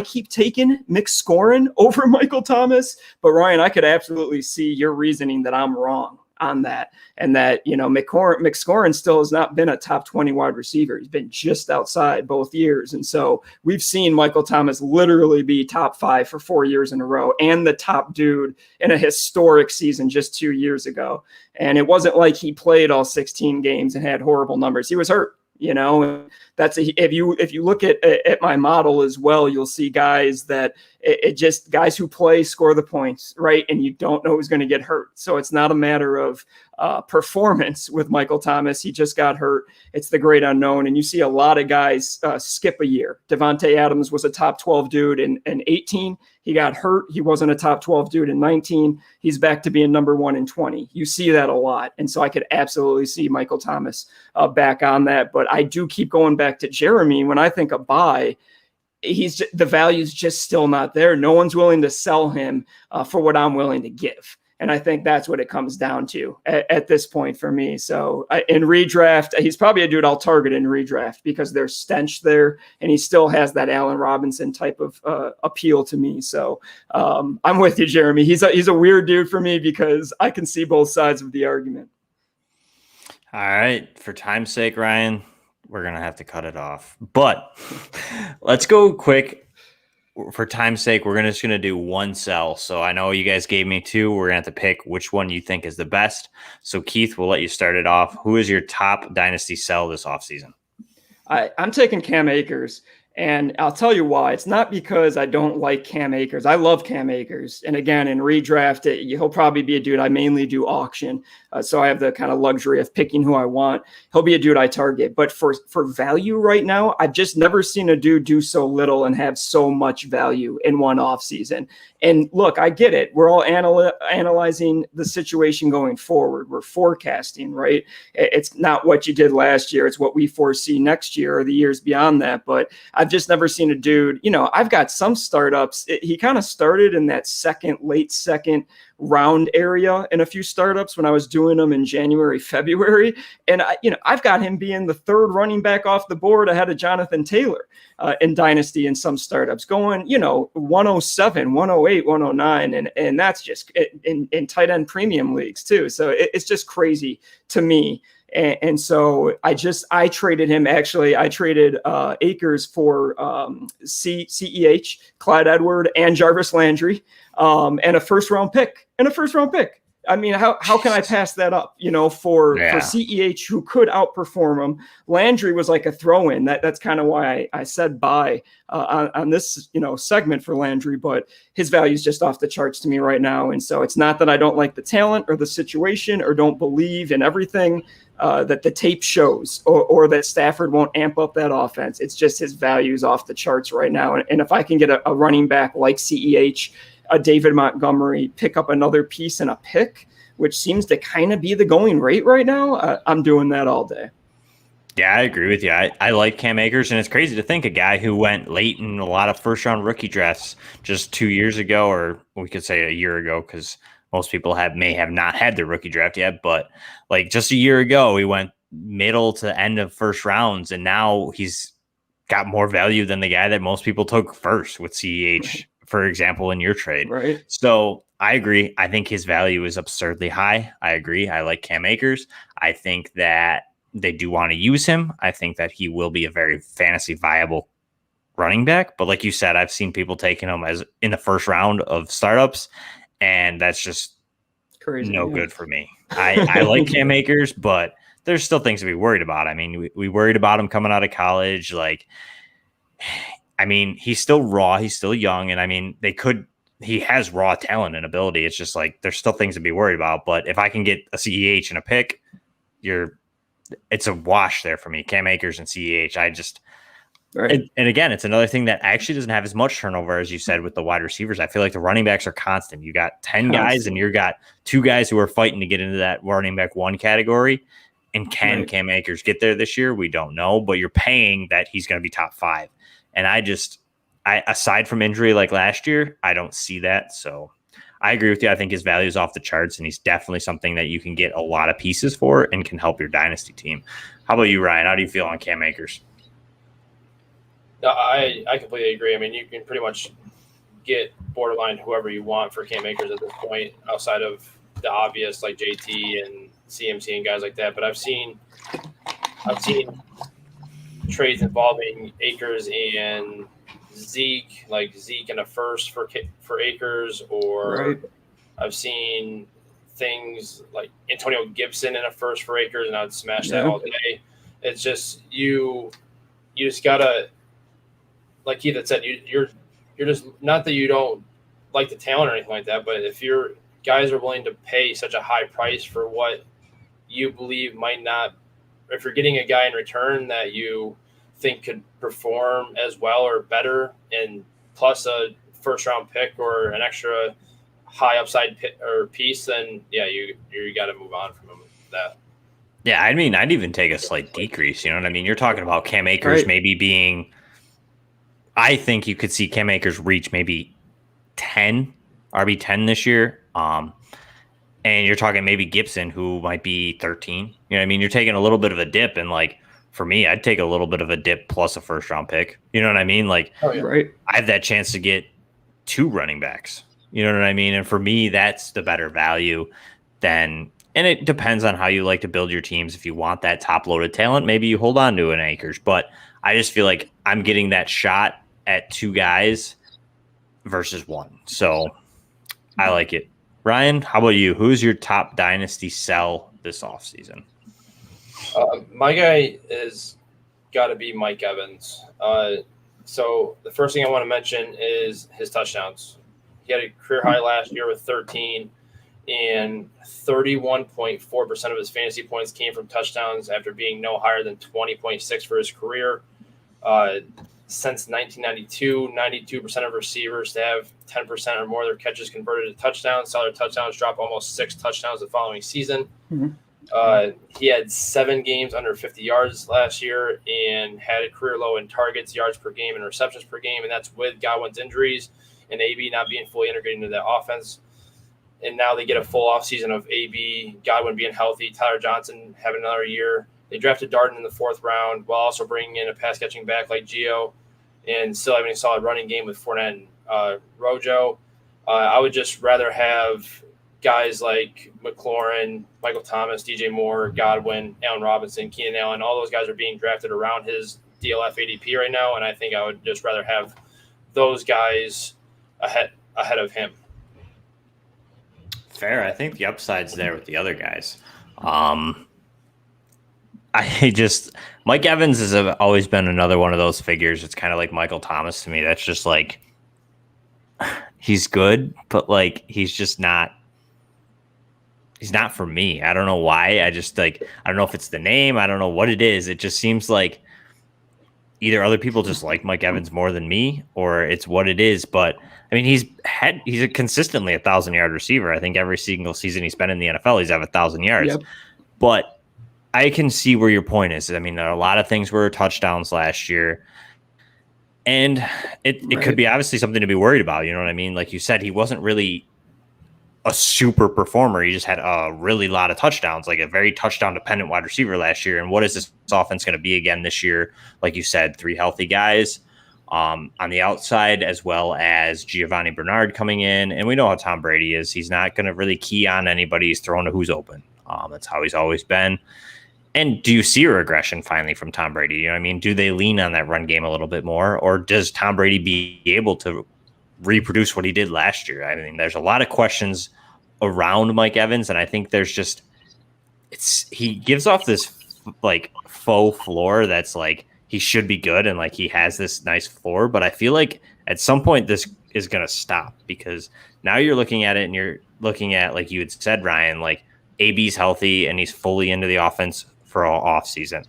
keep taking Mick Scorin over Michael Thomas. But Ryan, I could absolutely see your reasoning that I'm wrong on that, and that McScorin still has not been a top 20 wide receiver. He's been just outside both years, and so we've seen Michael Thomas literally be top 5 for 4 years in a row, and the top dude in a historic season just 2 years ago. And it wasn't like he played all 16 games and had horrible numbers. He was hurt. If you look at my model as well, you'll see guys that guys who play score the points, right? And you don't know who's going to get hurt. So it's not a matter of performance with Michael Thomas. He just got hurt. It's the great unknown. And you see a lot of guys skip a year. Devontae Adams was a top 12 dude in 18. He got hurt. He wasn't a top 12 dude in 19. He's back to being number 1 in 20. You see that a lot. And so I could absolutely see Michael Thomas back on that. But I do keep going back to Jeremy. When I think of buy, the value's just still not there. No one's willing to sell him for what I'm willing to give. And I think that's what it comes down to at this point for me. So in redraft, he's probably a dude I'll target in redraft because there's stench there, and he still has that Allen Robinson type of appeal to me. So I'm with you, Jeremy. He's a weird dude for me because I can see both sides of the argument. All right. For time's sake, Ryan, we're going to have to cut it off. But let's go quick. For time's sake, we're just going to do one sell. So I know you guys gave me 2. We're going to have to pick which one you think is the best. So Keith, we'll let you start it off. Who is your top dynasty sell this offseason? I'm taking Cam Akers. And I'll tell you why. It's not because I don't like Cam Akers. I love Cam Akers. And again, in redraft, he'll probably be a dude I mainly do auction. So I have the kind of luxury of picking who I want. He'll be a dude I target. But for value right now, I've just never seen a dude do so little and have so much value in one offseason. And look, I get it. We're all analyzing the situation going forward. We're forecasting, right? It's not what you did last year. It's what we foresee next year or the years beyond that. But I've just never seen a dude, I've got some startups. He kind of started in that late second round area in a few startups when I was doing them in January, February. And I've got him being the 3rd running back off the board ahead of Jonathan Taylor in Dynasty in some startups going, 107, 108, 109. And that's just in tight end premium leagues too. So it's just crazy to me. And so I traded him. Actually, I traded Akers for CEH, Clyde Edward, and Jarvis Landry, and a first round pick. I mean, how can I pass that up? For CEH, who could outperform him. Landry was like a throw in. That's kind of why I said buy on this segment for Landry. But his value is just off the charts to me right now. And so it's not that I don't like the talent or the situation or don't believe in everything that the tape shows, or that Stafford won't amp up that offense. It's just his value is off the charts right now. And if I can get a running back like CEH, a David Montgomery, pick up another piece and a pick, which seems to kind of be the going rate right now, I'm doing that all day. Yeah, I agree with you. I like Cam Akers, and it's crazy to think a guy who went late in a lot of first-round rookie drafts just 2 years ago, or we could say a year ago, because most people may have not had their rookie draft yet, but like just a year ago, he went middle to end of first rounds, and now he's got more value than the guy that most people took first with CEH. Right. For example, in your trade. Right. So I agree. I think his value is absurdly high. I agree. I like Cam Akers. I think that they do want to use him. I think that he will be a very fantasy viable running back. But like you said, I've seen people taking him as in the first round of startups, and that's just crazy. Good for me. I like Cam Akers, but there's still things to be worried about. I mean, we worried about him coming out of college. Like, I mean, he's still raw. He's still young. And I mean, he has raw talent and ability. It's just like, there's still things to be worried about. But if I can get a CEH and a pick, it's a wash there for me. Cam Akers and CEH. And again, it's another thing that actually doesn't have as much turnover as you said with the wide receivers. I feel like the running backs are constant. You got 10 guys and you got 2 guys who are fighting to get into that running back 1 category. And can Cam Akers get there this year? We don't know, but you're paying that he's going to be top 5. And I aside from injury like last year, I don't see that. So I agree with you. I think his value is off the charts, and he's definitely something that you can get a lot of pieces for and can help your dynasty team. How about you, Ryan? How do you feel on Cam Akers? No, I completely agree. I mean, you can pretty much get borderline whoever you want for Cam Akers at this point, outside of the obvious like JT and CMC and guys like that. But I've seen trades involving Akers and Zeke, like Zeke in a first for Akers, or I've seen things like Antonio Gibson in a first for Akers, and I'd smash that all day. It's just you just gotta, like Keith had said, you're just, not that you don't like the talent or anything like that, but if your guys are willing to pay such a high price for what you believe might not, if you're getting a guy in return that you think could perform as well or better, and plus a first round pick or an extra high upside piece, then you got to move on from him with that. Yeah, I mean, I'd even take a slight decrease. You know what I mean? You're talking about Cam Akers maybe being, I think you could see Cam Akers reach maybe 10, RB 10 this year. And you're talking maybe Gibson, who might be 13. You know what I mean? You're taking a little bit of a dip, and like, for me, I'd take a little bit of a dip plus a first round pick. You know what I mean? Like, I have that chance to get 2 running backs. You know what I mean? And for me, that's the better value than, and it depends on how you like to build your teams. If you want that top loaded talent, maybe you hold on to an Akers. But I just feel like I'm getting that shot at 2 guys versus 1. So I like it. Ryan, how about you? Who's your top dynasty sell this offseason? My guy is got to be Mike Evans. So the first thing I want to mention is his touchdowns. He had a career high last year with 13, and 31.4% of his fantasy points came from touchdowns after being no higher than 20.6 for his career. Since 1992, 92% of receivers to have 10% or more of their catches converted to touchdowns. Saw their touchdowns drop almost 6 touchdowns the following season. He had 7 games under 50 yards last year and had a career low in targets, yards per game, and receptions per game, and that's with Godwin's injuries and AB not being fully integrated into that offense. And now they get a full offseason of AB, Godwin being healthy, Tyler Johnson having another year. They drafted Darden in the 4th round while also bringing in a pass-catching back like Gio, and still having a solid running game with Fournette and Rojo. I would just rather have guys like McLaurin, Michael Thomas, DJ Moore, Godwin, Allen Robinson, Keenan Allen. All those guys are being drafted around his DLF ADP right now, and I think I would just rather have those guys ahead of him. Fair. I think the upside's there with the other guys. Mike Evans has always been another one of those figures. It's kind of like Michael Thomas to me. That's just like, he's good, but like, he's not for me. I don't know why. I don't know if it's the name. I don't know what it is. It just seems like either other people just like Mike Evans more than me, or it's what it is. But I mean, he's a consistently 1,000-yard receiver. I think every single season he's been in the NFL, he's have 1,000 yards. Yep. But I can see where your point is. I mean, there are a lot of things were touchdowns last year, and it could be obviously something to be worried about. You know what I mean? Like you said, he wasn't really a super performer. He just had a really lot of touchdowns, like a very touchdown dependent wide receiver last year. And what is this offense going to be again this year? Like you said, 3 healthy guys on the outside, as well as Giovanni Bernard coming in. And we know how Tom Brady is. He's not going to really key on anybody. He's throwing to who's open. That's how he's always been. And do you see a regression finally from Tom Brady? You know what I mean? Do they lean on that run game a little bit more, or does Tom Brady be able to reproduce what he did last year? I mean, there's a lot of questions around Mike Evans, and I think there's just he gives off this like faux floor that's like he should be good and like he has this nice floor, but I feel like at some point this is going to stop because now you're looking at it and you're looking at, like you had said, Ryan, like AB's healthy and he's fully into the offense for all off season.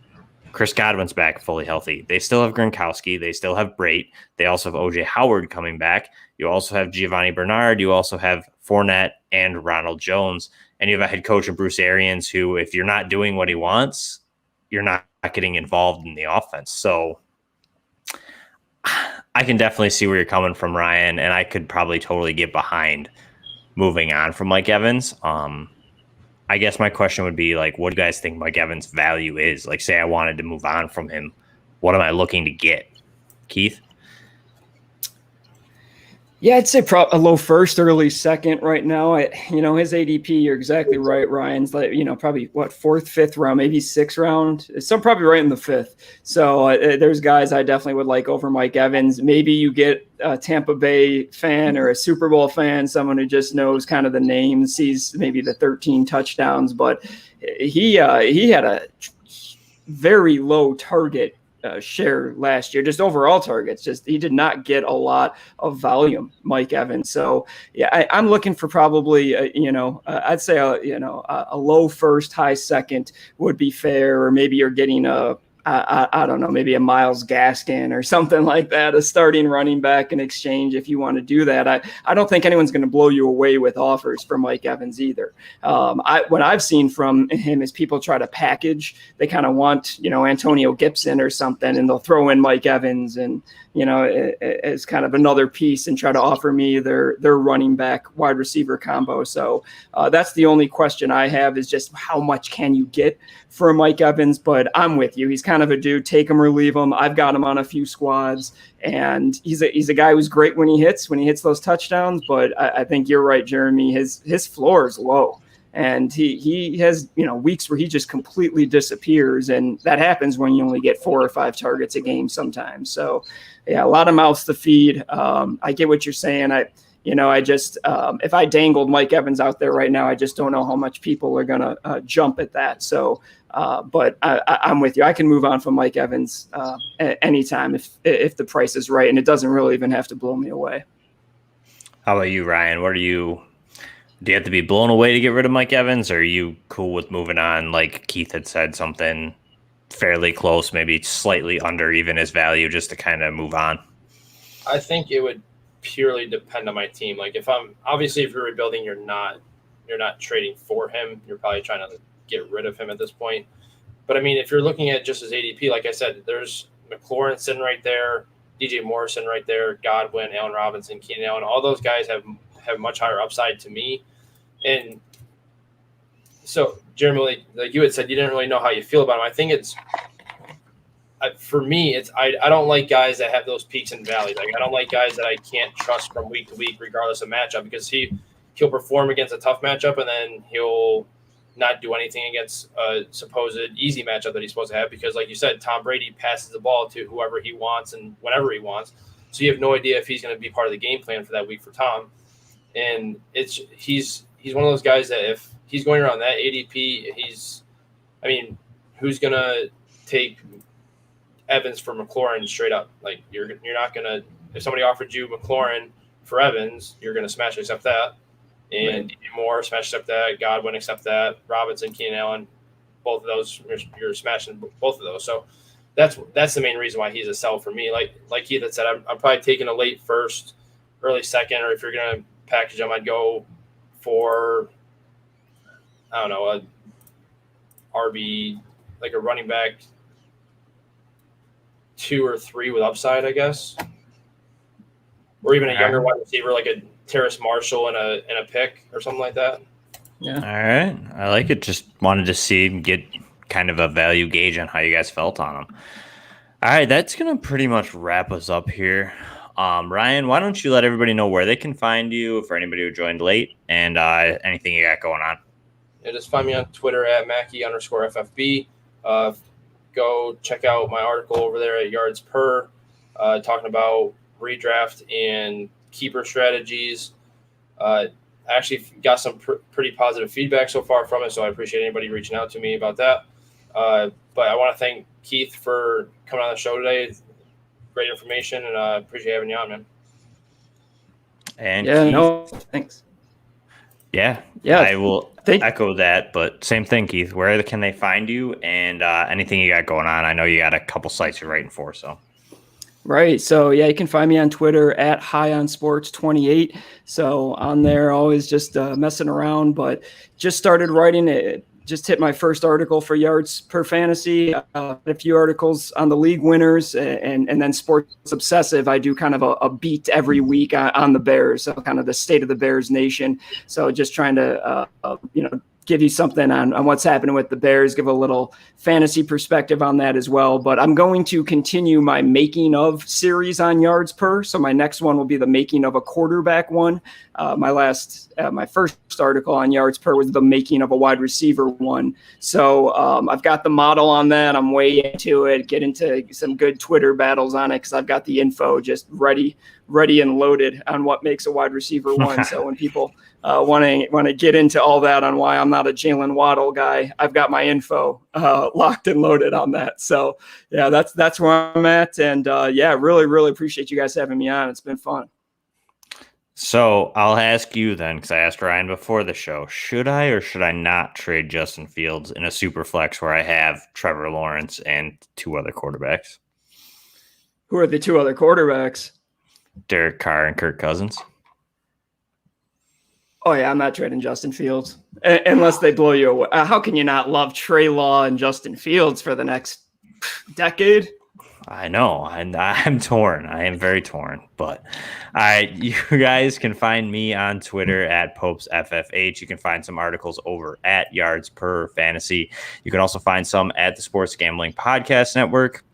Chris Godwin's back fully healthy. They still have Gronkowski. They still have Brait. They also have OJ Howard coming back. You also have Giovanni Bernard. You also have Fournette and Ronald Jones. And you have a head coach of Bruce Arians who, if you're not doing what he wants, you're not getting involved in the offense. So I can definitely see where you're coming from, Ryan, and I could probably totally get behind moving on from Mike Evans. I guess my question would be, like, what do you guys think Mike Evans' value is? Like, say I wanted to move on from him. What am I looking to get? Keith? Yeah, I'd say a low first, early second right now. His ADP, you're exactly right, Ryan's like, probably fourth, fifth round, maybe sixth round. So probably right in the fifth. So there's guys I definitely would like over Mike Evans. Maybe you get a Tampa Bay fan or a Super Bowl fan, someone who just knows kind of the name, sees maybe the 13 touchdowns, but he had a very low target share last year, just overall targets. Just he did not get a lot of volume, Mike Evans. So yeah, I'm looking for probably I'd say a low first, high second would be fair, or maybe you're getting I don't know, maybe a Myles Gaskin or something like that, a starting running back in exchange if you want to do that. I don't think anyone's going to blow you away with offers for Mike Evans either. What I've seen from him is people try to package. They kind of want, Antonio Gibson or something, and they'll throw in Mike Evans and, as kind of another piece and try to offer me their running back wide receiver combo. So that's the only question I have, is just how much can you get for Mike Evans? But I'm with you. He's kind of a dude, take him or leave him. I've got him on a few squads, and he's a guy who's great when he hits those touchdowns. But I think you're right, Jeremy. His floor is low. And he has, weeks where he just completely disappears. And that happens when you only get 4 or 5 targets a game sometimes. So, yeah, a lot of mouths to feed. I get what you're saying. I just if I dangled Mike Evans out there right now, I just don't know how much people are going to jump at that. So, but I'm with you. I can move on from Mike Evans anytime if the price is right. And it doesn't really even have to blow me away. How about you, Ryan? Do you have to be blown away to get rid of Mike Evans, or are you cool with moving on? Like Keith had said, something fairly close, maybe slightly under even his value, just to kind of move on. I think it would purely depend on my team. Like if you're rebuilding, you're not trading for him. You're probably trying to get rid of him at this point. But I mean, if you're looking at just his ADP, like I said, there's McLaurin sitting right there, DJ Morrison right there, Godwin, Allen Robinson, Keenan Allen. All those guys have much higher upside to me. And so, Jeremy, like you had said, you didn't really know how you feel about him. I think for me, I don't like guys that have those peaks and valleys. Like I don't like guys that I can't trust from week to week, regardless of matchup, because he'll perform against a tough matchup and then he'll not do anything against a supposed easy matchup that he's supposed to have. Because, like you said, Tom Brady passes the ball to whoever he wants and whenever he wants. So you have no idea if he's going to be part of the game plan for that week for Tom. And he's one of those guys that if he's going around that ADP, who's going to take Evans for McLaurin straight up? Like you're not going to, if somebody offered you McLaurin for Evans, you're going to smash accept that. And right. Moore, smash accept that. Godwin, accept that. Robinson, Keenan Allen, both of those, you're smashing both of those. So that's the main reason why he's a sell for me. Like Keith had said, I'm probably taking a late first, early second, or if you're going to package him, I'd go for, I don't know, a RB, like a running back 2 or 3 with upside, I guess, or even a younger wide receiver like a Terrace Marshall and a pick or something like that. Yeah. All right, I like it. Just wanted to get kind of a value gauge on how you guys felt on them. All right, that's gonna pretty much wrap us up here. Ryan, why don't you let everybody know where they can find you for anybody who joined late, and anything you got going on? Yeah, just find me on Twitter at Mackey_FFB. Go check out my article over there at Yards Per, talking about redraft and keeper strategies. I actually got some pretty positive feedback so far from it, so I appreciate anybody reaching out to me about that. But I want to thank Keith for coming on the show today. Great information, and I appreciate having you on, man. And Yeah, Keith, no, thanks. Yeah, I will echo that. But same thing, Keith. Where can they find you, and anything you got going on? I know you got a couple sites you're writing for, so. Right. So yeah, you can find me on Twitter at HighOnSports28. So on there, always just messing around, but just started writing it. Just hit my first article for Yards Per Fantasy, a few articles on the league winners, and then Sports Obsessive. I do kind of a beat every week on the Bears, so kind of the state of the Bears nation. So just trying to, give you something on what's happening with the Bears, give a little fantasy perspective on that as well. But I'm going to continue my making of series on Yards Per. So my next one will be the making of a quarterback one. My first article on Yards Per was the making of a wide receiver one. So I've got the model on that. I'm way into it, get into some good Twitter battles on it because I've got the info just ready and loaded on what makes a wide receiver one. So when people want to get into all that on why I'm not a Jalen Waddle guy, I've got my info locked and loaded on that. So yeah, that's where I'm at. And really appreciate you guys having me on. It's been fun. So I'll ask you then, because I asked Ryan before the show, should I or should I not trade Justin Fields in a super flex where I have Trevor Lawrence and two other quarterbacks? Who are the two other quarterbacks? Derek Carr and Kirk Cousins. Oh, yeah, I'm not trading Justin Fields unless they blow you away. How can you not love Trey Law and Justin Fields for the next decade? I know. I'm torn. I am very torn. But you guys can find me on Twitter at PopesFFH. You can find some articles over at Yards Per Fantasy. You can also find some at the Sports Gambling Podcast Network.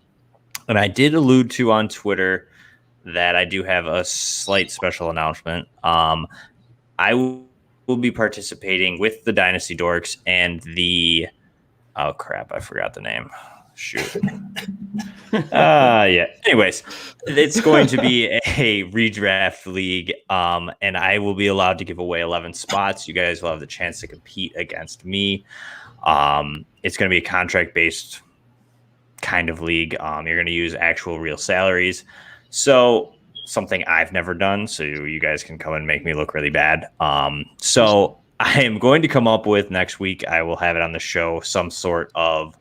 And I did allude to on Twitter that I do have a slight special announcement. I will be participating with the Dynasty Dorks and the I forgot the name. Shoot. Yeah. Anyways, it's going to be a redraft league, and I will be allowed to give away 11 spots. You guys will have the chance to compete against me. It's going to be a contract-based kind of league. You're going to use actual real salaries. So something I've never done, so you guys can come and make me look really bad. So I am going to come up with next week, I will have it on the show, some sort of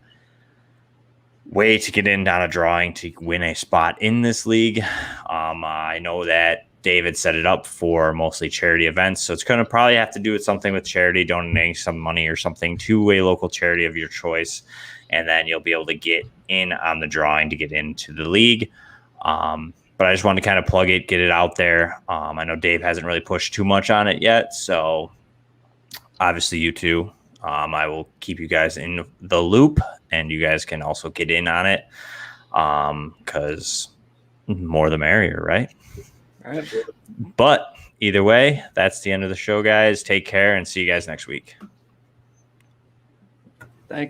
way to get in on a drawing to win a spot in this league. I know that David set it up for mostly charity events, so it's going to probably have to do with something with charity, donating some money or something to a local charity of your choice, and then you'll be able to get in on the drawing to get into the league. But I just wanted to kind of plug it, get it out there. I know Dave hasn't really pushed too much on it yet, so obviously you two. I will keep you guys in the loop, and you guys can also get in on it because more the merrier, right? All right. But either way, that's the end of the show, guys. Take care and see you guys next week.